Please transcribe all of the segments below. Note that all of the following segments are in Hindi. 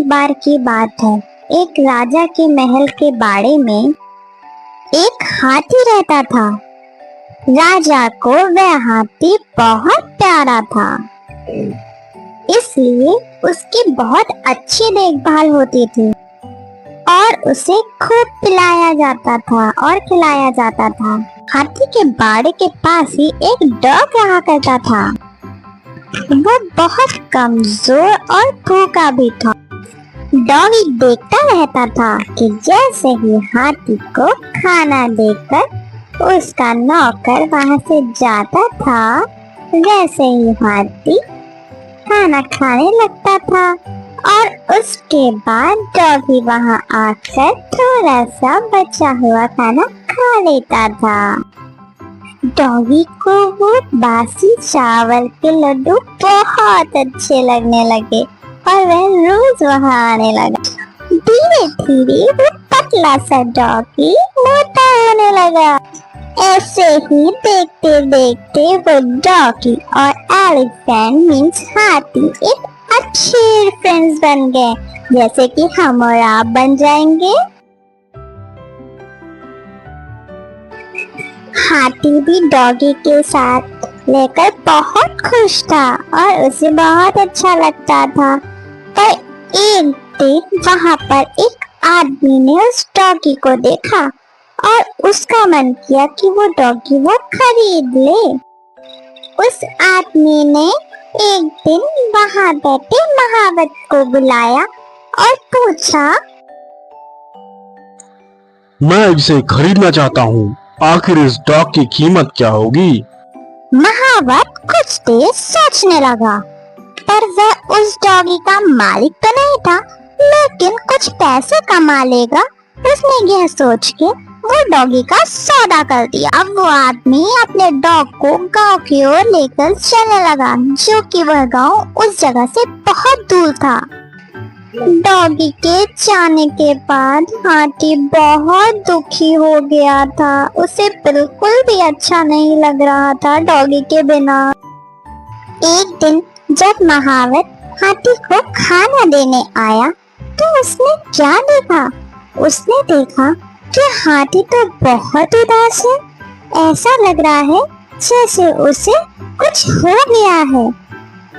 बार की बात है। एक राजा के महल के बाड़े में एक हाथी रहता था। राजा को वह हाथी बहुत प्यारा था, इसलिए उसकी बहुत अच्छी देखभाल होती थी और उसे खूब पिलाया जाता था और खिलाया जाता था। हाथी के बाड़े के पास ही एक डॉग रहा करता था। वो बहुत कमजोर और भूखा भी था। डॉगी देखता रहता था कि जैसे ही हाथी को खाना देकर उसका नौकर वहां से जाता था, वैसे ही हाथी खाना खाने लगता था और उसके बाद डॉगी वहां आकर थोड़ा सा बचा हुआ खाना खा लेता था। डॉगी को वो बासी चावल के लड्डू बहुत अच्छे लगने लगे और वह रोज वहां आने लगा। धीरे धीरे वो पतला सा डॉगी मोटा होने लगा। ऐसे ही देखते देखते वो डॉगी और एलिफेंट मीन्स हाथी एक अच्छे फ्रेंड्स बन गए, जैसे कि हम और आप बन जाएंगे। हाथी भी डॉगी के साथ लेकर बहुत खुश था और उसे बहुत अच्छा लगता था। पर एक दिन वहां पर एक आदमी ने उस डॉगी को देखा और उसका मन किया कि वो डॉगी वो खरीद ले। उस आदमी ने एक दिन वहां बैठे महावत को बुलाया और पूछा, मैं इसे खरीदना चाहता हूँ, आखिर इस डॉग की कीमत क्या होगी? महावत कुछ देर सोचने लगा, पर वह उस डॉगी का मालिक तो नहीं था, लेकिन कुछ पैसे कमा लेगा। उसने यह सोच के वो डॉगी का सौदा कर दिया। अब वो आदमी अपने डॉग को गांव की ओर लेकर चलने लगा, जो कि वह गांव उस जगह से बहुत दूर था। डॉगी के जाने के बाद हाथी बहुत दुखी हो गया था। उसे बिल्कुल भी अच्छा नहीं लग रहा था डॉगी के बिना। एक दिन जब महावत हाथी को खाना देने आया तो उसने क्या देखा? उसने देखा कि हाथी तो बहुत उदास है। ऐसा लग रहा है जैसे उसे कुछ हो गया है।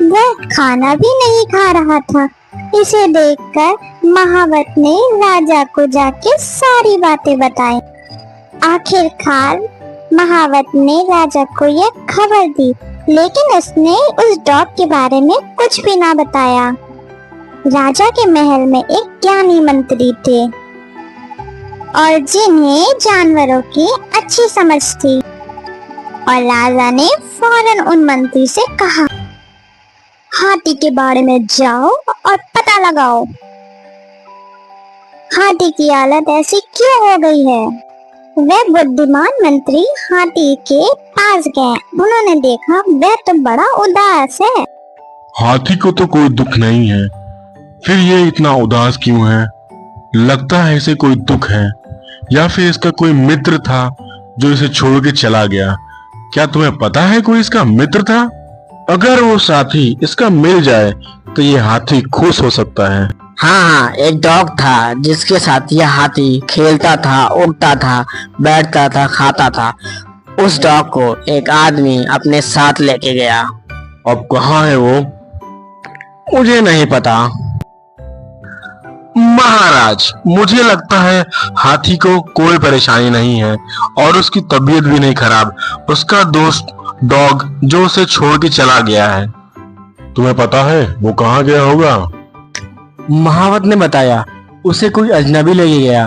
वह खाना भी नहीं खा रहा था। इसे देखकर महावत ने राजा को जाके सारी बातें बताई। आखिरकार महावत ने राजा को यह खबर दी, लेकिन उसने उस डॉग के बारे में कुछ भी ना बताया। राजा के महल में एक ज्ञानी मंत्री थे और जिन्हें जानवरों की अच्छी समझ थी, और राजा ने फौरन उन मंत्री से कहा, हाथी के बारे में जाओ और पता लगाओ, हाथी की हालत ऐसी क्यों हो गई है। वह बुद्धिमान मंत्री हाथी के पास गए। उन्होंने देखा वह तो बड़ा उदास है। हाथी को तो कोई दुख नहीं है, फिर ये इतना उदास क्यों है? लगता है इसे कोई दुख है, या फिर इसका कोई मित्र था जो इसे छोड़ के चला गया। क्या तुम्हें पता है कोई इसका मित्र था? अगर वो साथी इसका मिल जाए तो ये हाथी खुश हो सकता है। हाँ, एक डॉग था जिसके साथ यह हाथी खेलता था, उड़ता था, बैठता था, खाता था। उस डॉग को एक आदमी अपने साथ लेके गया। अब कहाँ है वो? मुझे नहीं पता। महाराज, मुझे लगता है हाथी को कोई परेशानी नहीं है और उसकी तबीयत भी नहीं खराब। उसका दोस्त डॉग जो उसे छोड़ के चला गया है। तुम्हें पता है वो कहाँ गया होगा? महावत ने बताया उसे कोई अजनबी लेके गया।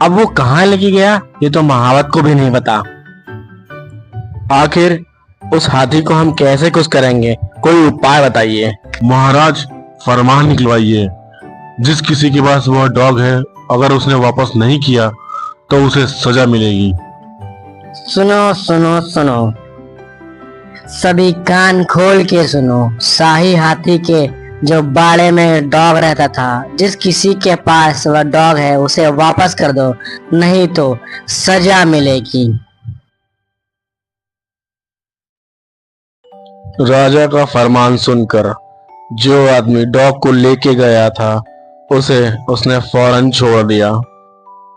अब वो कहाँ लेके गया ये तो महावत को भी नहीं पता। आखिर उस हाथी को हम कैसे खुश करेंगे? कोई उपाय बताइए। महाराज, फरमान निकलवाइए, जिस किसी के पास वह डॉग है, अगर उसने वापस नहीं किया तो उसे सजा मिलेगी। सुनो सुनो सुनो, सभी कान खोल के सुनो। शाही हाथी के जो बाड़े में डॉग रहता था, जिस किसी के पास वह डॉग है उसे वापस कर दो, नहीं तो सजा मिलेगी। राजा का फरमान सुनकर जो आदमी डॉग को लेके गया था उसे उसने फौरन छोड़ दिया।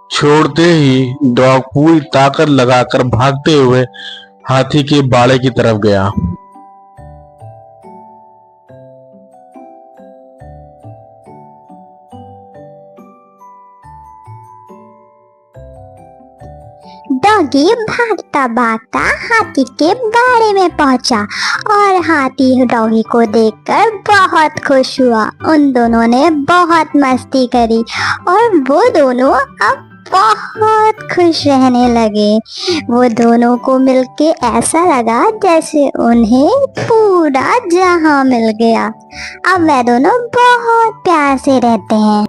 छोड़ते ही डॉग पूरी ताकत लगाकर भागते हुए हाथी के बाड़े की तरफ गया। डॉगी भागता भागता हाथी के बाड़े में पहुंचा और हाथी डॉगी को देखकर बहुत खुश हुआ। उन दोनों ने बहुत मस्ती करी और वो दोनों अब बहुत खुश रहने लगे। वो दोनों को मिलके ऐसा लगा जैसे उन्हें पूरा जहां मिल गया। अब वे दोनों बहुत प्यार से रहते हैं।